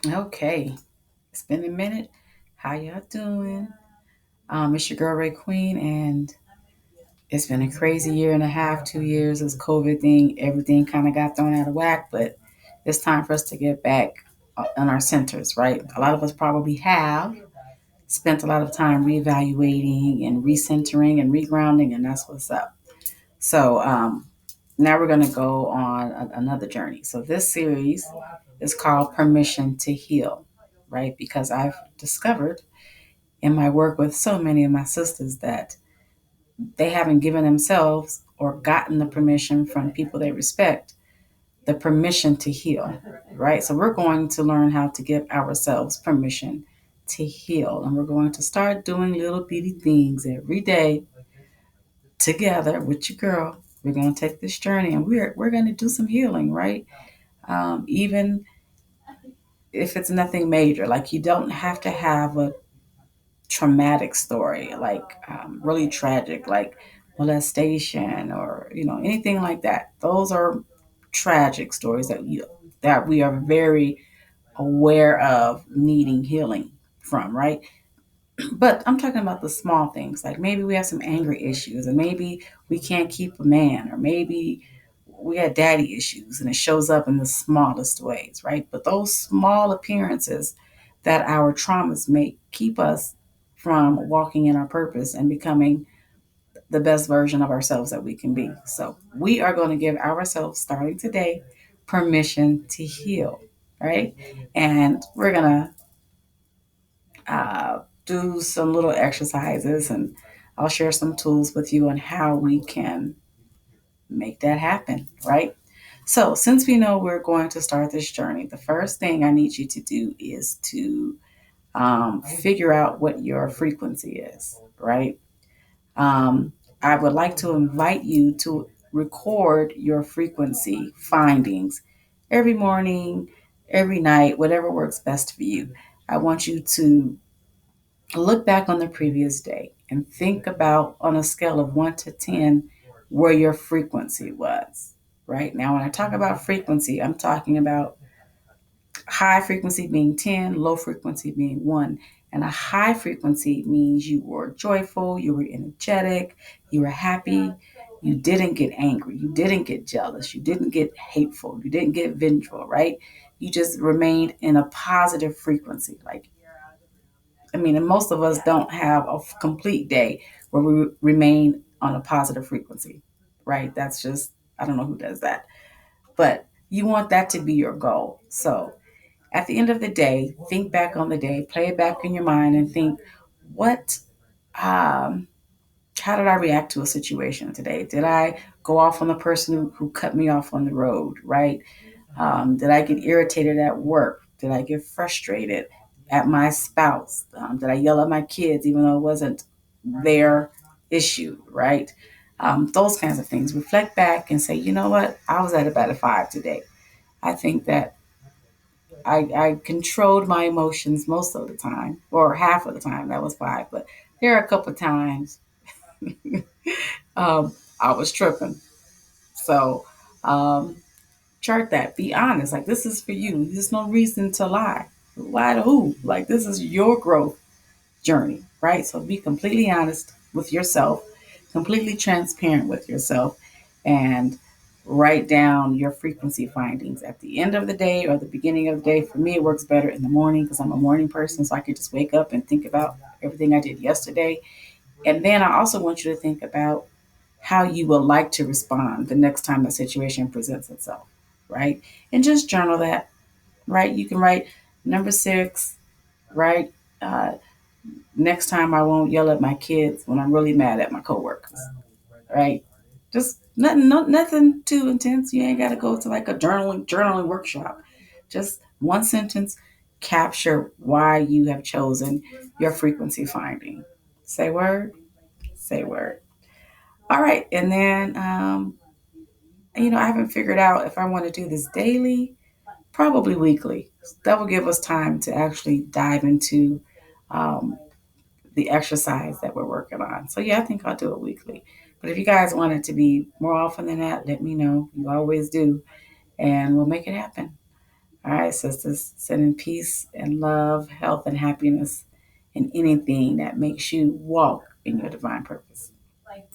Okay, it's been a minute. How y'all doing? It's your girl RayeQueen, and it's been a crazy year and a half, 2 years. This COVID thing, everything kind of got thrown out of whack, but it's time for us to get back on our centers, right? A lot of us probably have spent a lot of time reevaluating and recentering and regrounding, and that's what's up. So now we're going to go on another journey. So this series is called Permission to Heal, right? Because I've discovered in my work with so many of my sisters that they haven't given themselves or gotten the permission from people they respect, the permission to heal, right? So we're going to learn how to give ourselves permission to heal. And we're going to start doing little bitty things every day together with your girl. We're going to take this journey and we're going to do some healing, right? Even if it's nothing major, like you don't have to have a traumatic story, like really tragic, like molestation or anything like that. Those are tragic stories that we are very aware of needing healing from, right? But I'm talking about the small things, like maybe we have some anger issues, and maybe we can't keep a man, or maybe we had daddy issues, and it shows up in the smallest ways, right? But those small appearances that our traumas make keep us from walking in our purpose and becoming the best version of ourselves that we can be. So we are going to give ourselves, starting today, permission to heal, right? And we're going to do some little exercises, and I'll share some tools with you on how we can make that happen, right? So, since we know we're going to start this journey, the first thing I need you to do is to figure out what your frequency is, right? Um, I would like to invite you to record your frequency findings every morning, every night, whatever works best for you. I want you to look back on the previous day and think about, on a scale of 1 to 10, where your frequency was. Right now, when I talk about frequency, I'm talking about high frequency being 10, low frequency being 1. And a high frequency means you were joyful, you were energetic, you were happy, you didn't get angry, you didn't get jealous, you didn't get hateful, you didn't get vengeful, right? You just remained in a positive frequency. Like, I mean, and most of us don't have a complete day where we remain on a positive frequency, right? That's just, I don't know who does that. But you want that to be your goal. So at the end of the day, think back on the day, play it back in your mind, and think, what, um, how did I react to a situation today? Did I go off on the person who cut me off on the road, right? Did I get irritated at work? Did I get frustrated at my spouse? Did I yell at my kids even though it wasn't their issue, right? Those kinds of things. Reflect back and say, you know what? I was at about a 5 today. I think that I controlled my emotions most of the time, or half of the time. That was 5. But there are a couple of times I was tripping. So um, chart that. Be honest. Like, this is for you. There's no reason to lie. Lie to who? Like, this is your growth journey, right? So be completely honest with yourself, completely transparent with yourself, and write down your frequency findings at the end of the day or the beginning of the day. For me, it works better in the morning because I'm a morning person, so I could just wake up and think about everything I did yesterday. And then I also want you to think about how you would like to respond the next time a situation presents itself, right? And just journal that, right? You can write number 6, right? Uh, Next time I won't yell at my kids when I'm really mad at my coworkers, right? Just nothing, nothing too intense. You ain't got to go to like a journaling workshop. Just one sentence, capture why you have chosen your frequency finding. Say word, say word. All right, and then I haven't figured out if I want to do this daily, probably weekly. That will give us time to actually dive into um, the exercise that we're working on. So yeah, I think I'll do it weekly. But if you guys want it to be more often than that, let me know. You always do, and we'll make it happen. All right, sisters, sending peace and love, health and happiness in anything that makes you walk in your divine purpose.